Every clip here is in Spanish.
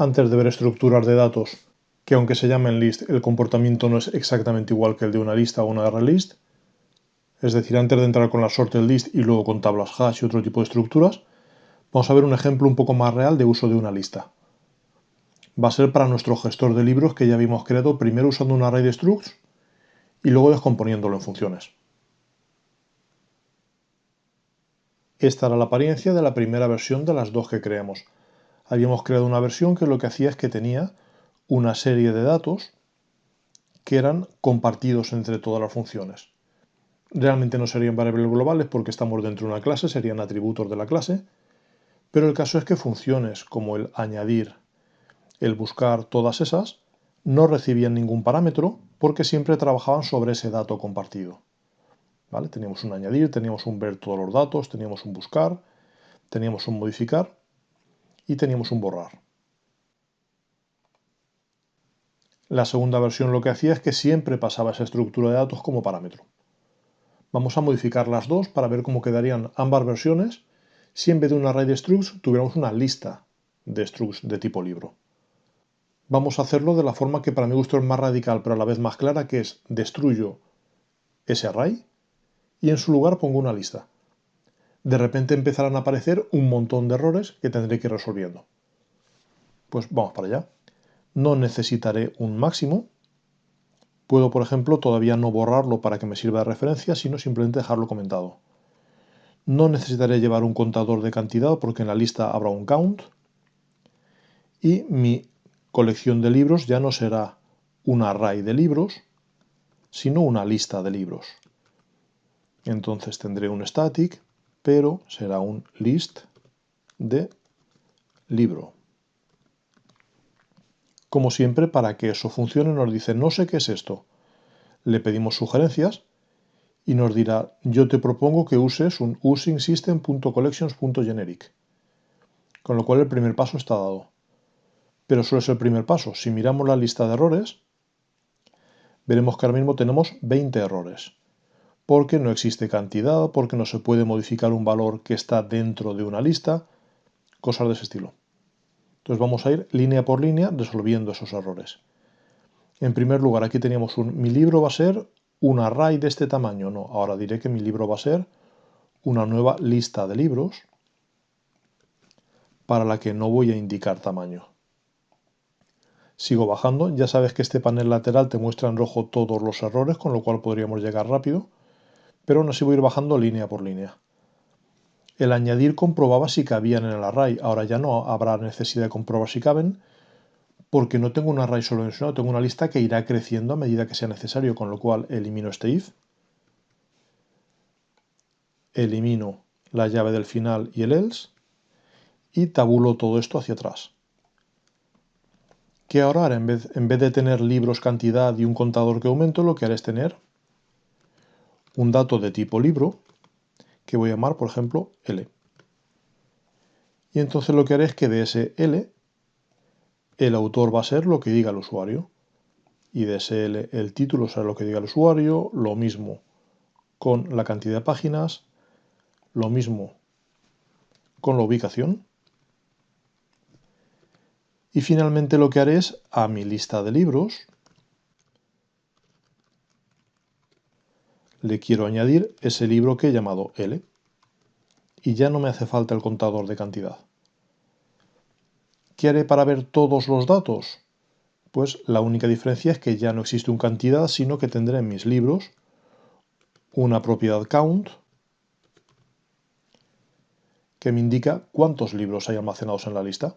Antes de ver estructuras de datos, que aunque se llamen list, el comportamiento no es exactamente igual que el de una lista o una ArrayList, es decir, antes de entrar con la sorted list y luego con tablas hash y otro tipo de estructuras, vamos a ver un ejemplo un poco más real de uso de una lista. Va a ser para nuestro gestor de libros que ya habíamos creado primero usando un array de structs y luego descomponiéndolo en funciones. Esta era la apariencia de la primera versión de las dos que creamos. Habíamos creado una versión que lo que hacía es que tenía una serie de datos que eran compartidos entre todas las funciones. Realmente no serían variables globales porque estamos dentro de una clase, serían atributos de la clase, pero el caso es que funciones como el añadir, el buscar, todas esas, no recibían ningún parámetro porque siempre trabajaban sobre ese dato compartido. ¿Vale? Teníamos un añadir, teníamos un ver todos los datos, teníamos un buscar, teníamos un modificar y teníamos un borrar. La segunda versión lo que hacía es que siempre pasaba esa estructura de datos como parámetro. Vamos a modificar las dos para ver cómo quedarían ambas versiones si en vez de un array de structs tuviéramos una lista de structs de tipo libro. Vamos a hacerlo de la forma que para mi gusto es más radical pero a la vez más clara, que es destruyo ese array y en su lugar pongo una lista. De repente empezarán a aparecer un montón de errores que tendré que ir resolviendo. Pues vamos para allá. No necesitaré un máximo. Puedo, por ejemplo, todavía no borrarlo para que me sirva de referencia, sino simplemente dejarlo comentado. No necesitaré llevar un contador de cantidad porque en la lista habrá un count. Y mi colección de libros ya no será un array de libros, sino una lista de libros. Entonces tendré un static, pero será un list de libro. Como siempre, para que eso funcione nos dice no sé qué es esto. Le pedimos sugerencias y nos dirá yo te propongo que uses un usingsystem.collections.generic. Con lo cual el primer paso está dado. Pero solo es el primer paso. Si miramos la lista de errores, veremos que ahora mismo tenemos 20 errores. Porque no existe cantidad, porque no se puede modificar un valor que está dentro de una lista, cosas de ese estilo. Entonces vamos a ir línea por línea resolviendo esos errores. En primer lugar, aquí teníamos mi libro va a ser un array de este tamaño. No, ahora diré que mi libro va a ser una nueva lista de libros para la que no voy a indicar tamaño. Sigo bajando, ya sabes que este panel lateral te muestra en rojo todos los errores, con lo cual podríamos llegar rápido, pero aún así voy a ir bajando línea por línea. El añadir comprobaba si cabían en el array, ahora ya no habrá necesidad de comprobar si caben, porque no tengo un array solo dimensionado, tengo una lista que irá creciendo a medida que sea necesario, con lo cual elimino este if, elimino la llave del final y el else, y tabulo todo esto hacia atrás. ¿Qué ahora haré? En vez de tener libros cantidad y un contador que aumento, lo que haré es tener un dato de tipo libro, que voy a llamar, por ejemplo, L. Y entonces lo que haré es que de ese L, el autor va a ser lo que diga el usuario. Y de ese L, el título será lo que diga el usuario, lo mismo con la cantidad de páginas, lo mismo con la ubicación. Y finalmente lo que haré es a mi lista de libros le quiero añadir ese libro que he llamado L. Y ya no me hace falta el contador de cantidad. ¿Qué haré para ver todos los datos? Pues la única diferencia es que ya no existe un cantidad, sino que tendré en mis libros una propiedad count que me indica cuántos libros hay almacenados en la lista.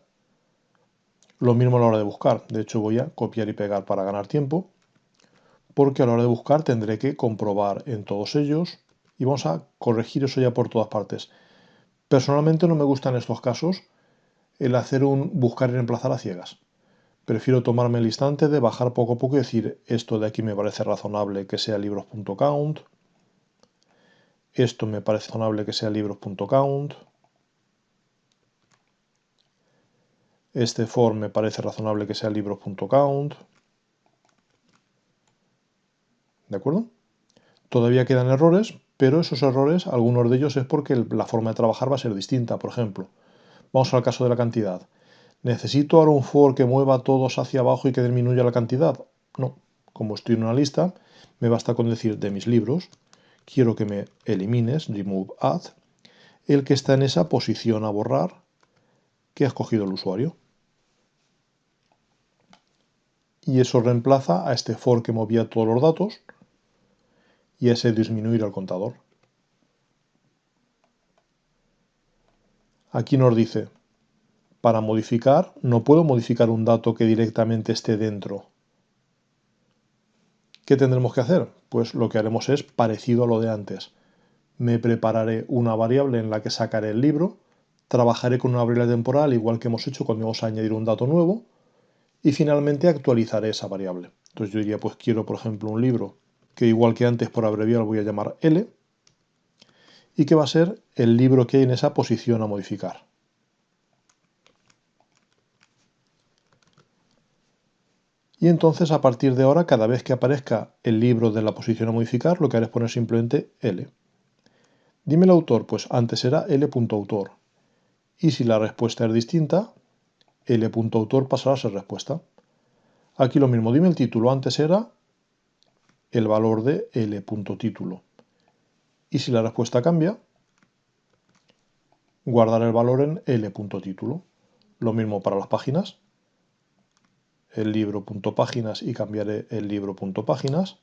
Lo mismo a la hora de buscar. De hecho, voy a copiar y pegar para ganar tiempo, porque a la hora de buscar tendré que comprobar en todos ellos y vamos a corregir eso ya por todas partes. Personalmente no me gusta en estos casos el hacer un buscar y reemplazar a ciegas. Prefiero tomarme el instante de bajar poco a poco y decir esto de aquí me parece razonable que sea libros.count, esto me parece razonable que sea libros.count, este for me parece razonable que sea libros.count. ¿De acuerdo? Todavía quedan errores, pero esos errores, algunos de ellos es porque la forma de trabajar va a ser distinta. Por ejemplo, vamos al caso de la cantidad. ¿Necesito ahora un for que mueva todos hacia abajo y que disminuya la cantidad? No. Como estoy en una lista, me basta con decir de mis libros, quiero que me elimines, remove add, el que está en esa posición a borrar que ha escogido el usuario. Y eso reemplaza a este for que movía todos los datos y a ese disminuir al contador. Aquí nos dice, para modificar, no puedo modificar un dato que directamente esté dentro. ¿Qué tendremos que hacer? Pues lo que haremos es parecido a lo de antes. Me prepararé una variable en la que sacaré el libro, trabajaré con una variable temporal igual que hemos hecho cuando vamos a añadir un dato nuevo y finalmente actualizaré esa variable. Entonces yo diría, pues quiero por ejemplo un libro que igual que antes por abreviar voy a llamar L y que va a ser el libro que hay en esa posición a modificar. Y entonces a partir de ahora, cada vez que aparezca el libro de la posición a modificar, lo que haré es poner simplemente L. Dime el autor, pues antes era L.autor. Y si la respuesta es distinta, L.autor pasará a ser respuesta. Aquí lo mismo, dime el título, antes era el valor de L.título. Y si la respuesta cambia, guardaré el valor en L.título. Lo mismo para las páginas, el libro.páginas y cambiaré el libro.páginas.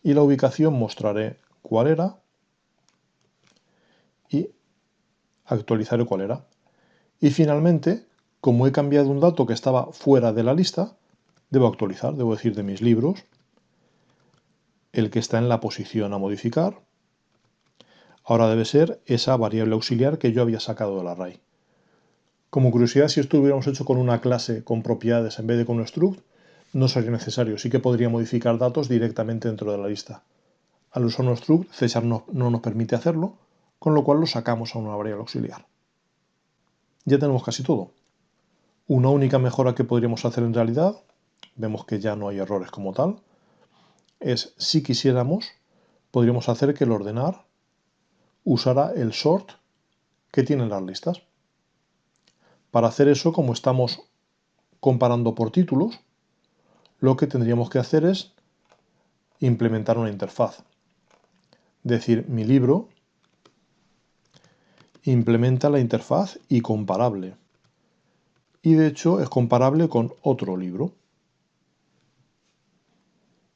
Y la ubicación mostraré cuál era y actualizaré cuál era. Y finalmente, como he cambiado un dato que estaba fuera de la lista, debo actualizar, debo decir de mis libros, el que está en la posición a modificar. Ahora debe ser esa variable auxiliar que yo había sacado del array. Como curiosidad, si esto lo hubiéramos hecho con una clase con propiedades en vez de con un struct, no sería necesario. Sí que podría modificar datos directamente dentro de la lista. Al usar un struct, C# no nos permite hacerlo, con lo cual lo sacamos a una variable auxiliar. Ya tenemos casi todo. Una única mejora que podríamos hacer en realidad, vemos que ya no hay errores como tal, es si quisiéramos, podríamos hacer que el ordenar usara el sort que tienen las listas. Para hacer eso, como estamos comparando por títulos, lo que tendríamos que hacer es implementar una interfaz. Decir, mi libro implementa la interfaz y comparable. Y de hecho es comparable con otro libro.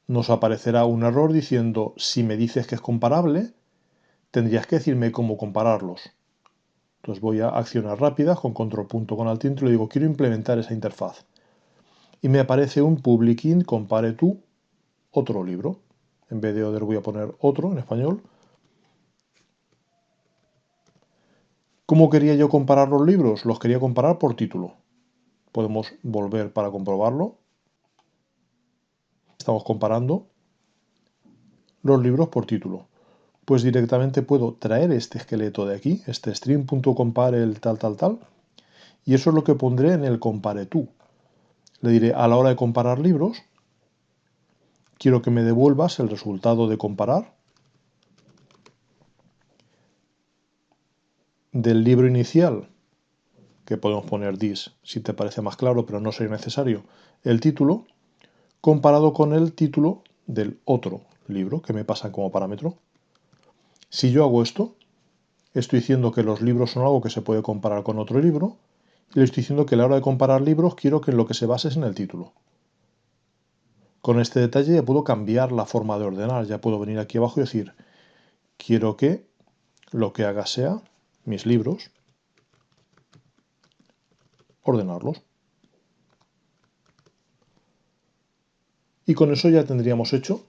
Nos aparecerá un error diciendo, si me dices que es comparable, tendrías que decirme cómo compararlos. Entonces voy a acciones rápidas con control punto con alt int y le digo, quiero implementar esa interfaz. Y me aparece un public int compare to otro libro. En vez de other voy a poner otro en español. ¿Cómo quería yo comparar los libros? Los quería comparar por título. Podemos volver para comprobarlo. Estamos comparando los libros por título. Pues directamente puedo traer este esqueleto de aquí, este string.compare el tal, y eso es lo que pondré en el compare to. Le diré, a la hora de comparar libros, quiero que me devuelvas el resultado de comparar del libro inicial, que podemos poner this si te parece más claro, pero no sería necesario, el título, comparado con el título del otro libro que me pasan como parámetro. Si yo hago esto, estoy diciendo que los libros son algo que se puede comparar con otro libro, y le estoy diciendo que a la hora de comparar libros quiero que lo que se base es en el título. Con este detalle ya puedo cambiar la forma de ordenar, ya puedo venir aquí abajo y decir, quiero que lo que haga sea mis libros, ordenarlos. Y con eso ya tendríamos hecho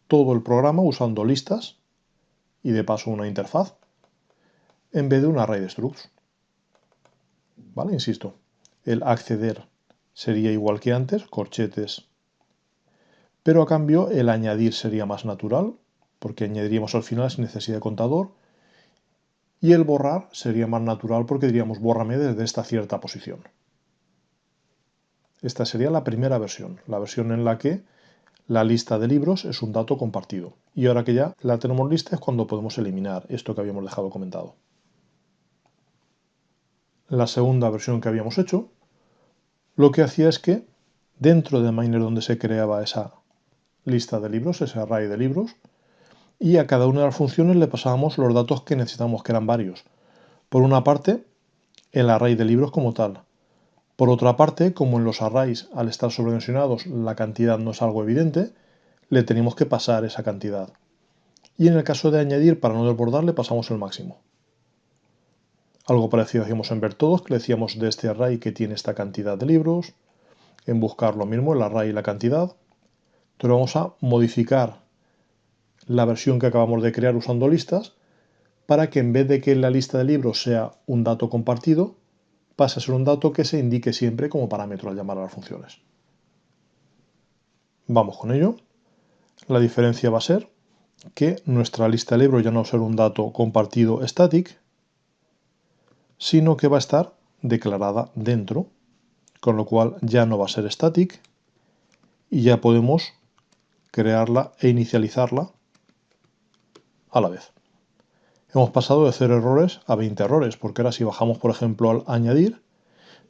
todo el programa usando listas y de paso una interfaz en vez de un array de structs. ¿Vale? Insisto, el acceder sería igual que antes, corchetes, pero a cambio el añadir sería más natural, porque añadiríamos al final sin necesidad de contador, y el borrar sería más natural porque diríamos bórrame desde esta cierta posición. Esta sería la primera versión, la versión en la que la lista de libros es un dato compartido. Y ahora que ya la tenemos lista es cuando podemos eliminar esto que habíamos dejado comentado. La segunda versión que habíamos hecho lo que hacía es que dentro de Miner, donde se creaba esa lista de libros, ese array de libros, y a cada una de las funciones le pasábamos los datos que necesitamos, que eran varios. Por una parte, el array de libros como tal. Por otra parte, como en los arrays, al estar sobredimensionados, la cantidad no es algo evidente, le tenemos que pasar esa cantidad. Y en el caso de añadir, para no desbordar, le pasamos el máximo. Algo parecido hacíamos en ver todos, que le decíamos de este array que tiene esta cantidad de libros. En buscar lo mismo, el array y la cantidad. Entonces vamos a modificar la versión que acabamos de crear usando listas para que en vez de que la lista de libros sea un dato compartido, pase a ser un dato que se indique siempre como parámetro al llamar a las funciones. Vamos con ello. La diferencia va a ser que nuestra lista de libros ya no va a ser un dato compartido static, sino que va a estar declarada dentro, con lo cual ya no va a ser static y ya podemos crearla e inicializarla a la vez. Hemos pasado de 0 errores a 20 errores, porque ahora si bajamos, por ejemplo, al añadir,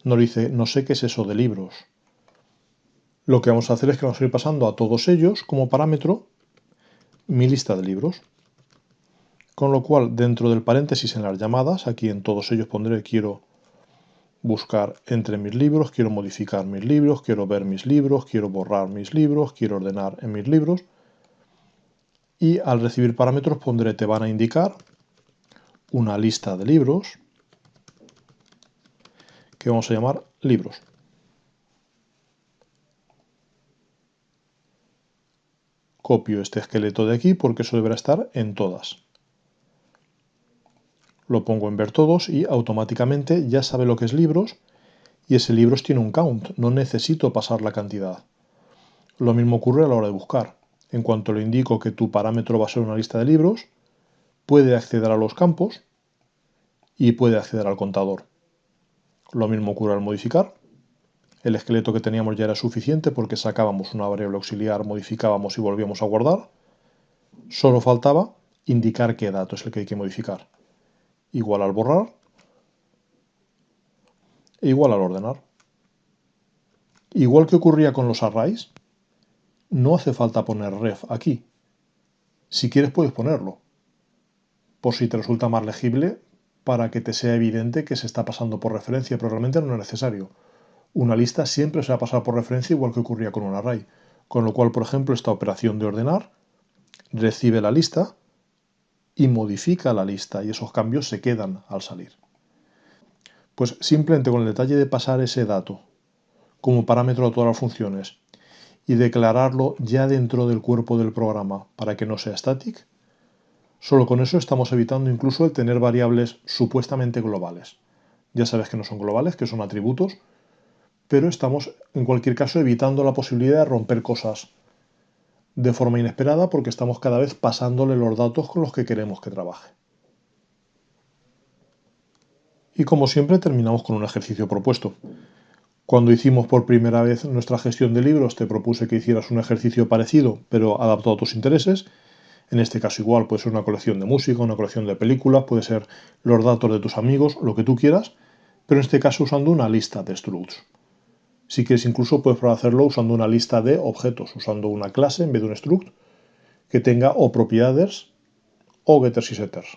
nos dice, no sé qué es eso de libros. Lo que vamos a hacer es que vamos a ir pasando a todos ellos como parámetro mi lista de libros. Con lo cual, dentro del paréntesis en las llamadas, aquí en todos ellos pondré quiero buscar entre mis libros, quiero modificar mis libros, quiero ver mis libros, quiero borrar mis libros, quiero ordenar en mis libros. Y al recibir parámetros pondré te van a indicar una lista de libros que vamos a llamar libros. Copio este esqueleto de aquí porque eso deberá estar en todas. Lo pongo en ver todos y automáticamente ya sabe lo que es libros y ese libros tiene un count, no necesito pasar la cantidad. Lo mismo ocurre a la hora de buscar. En cuanto le indico que tu parámetro va a ser una lista de libros, puede acceder a los campos y puede acceder al contador. Lo mismo ocurre al modificar. El esqueleto que teníamos ya era suficiente porque sacábamos una variable auxiliar, modificábamos y volvíamos a guardar. Solo faltaba indicar qué dato es el que hay que modificar. Igual al borrar e igual al ordenar. Igual que ocurría con los arrays, no hace falta poner ref aquí. Si quieres puedes ponerlo, por si te resulta más legible, para que te sea evidente que se está pasando por referencia, pero realmente no es necesario. Una lista siempre se va a pasar por referencia igual que ocurría con un array, con lo cual, por ejemplo, esta operación de ordenar recibe la lista y modifica la lista y esos cambios se quedan al salir. Pues simplemente con el detalle de pasar ese dato como parámetro a todas las funciones y declararlo ya dentro del cuerpo del programa para que no sea static, solo con eso estamos evitando incluso el tener variables supuestamente globales. Ya sabes que no son globales, que son atributos, pero estamos en cualquier caso evitando la posibilidad de romper cosas de forma inesperada porque estamos cada vez pasándole los datos con los que queremos que trabaje. Y como siempre terminamos con un ejercicio propuesto. Cuando hicimos por primera vez nuestra gestión de libros te propuse que hicieras un ejercicio parecido pero adaptado a tus intereses. En este caso igual puede ser una colección de música, una colección de películas, puede ser los datos de tus amigos, lo que tú quieras, pero en este caso usando una lista de structs. Si quieres incluso puedes probar a hacerlo usando una lista de objetos, usando una clase en vez de un struct que tenga o propiedades o getters y setters.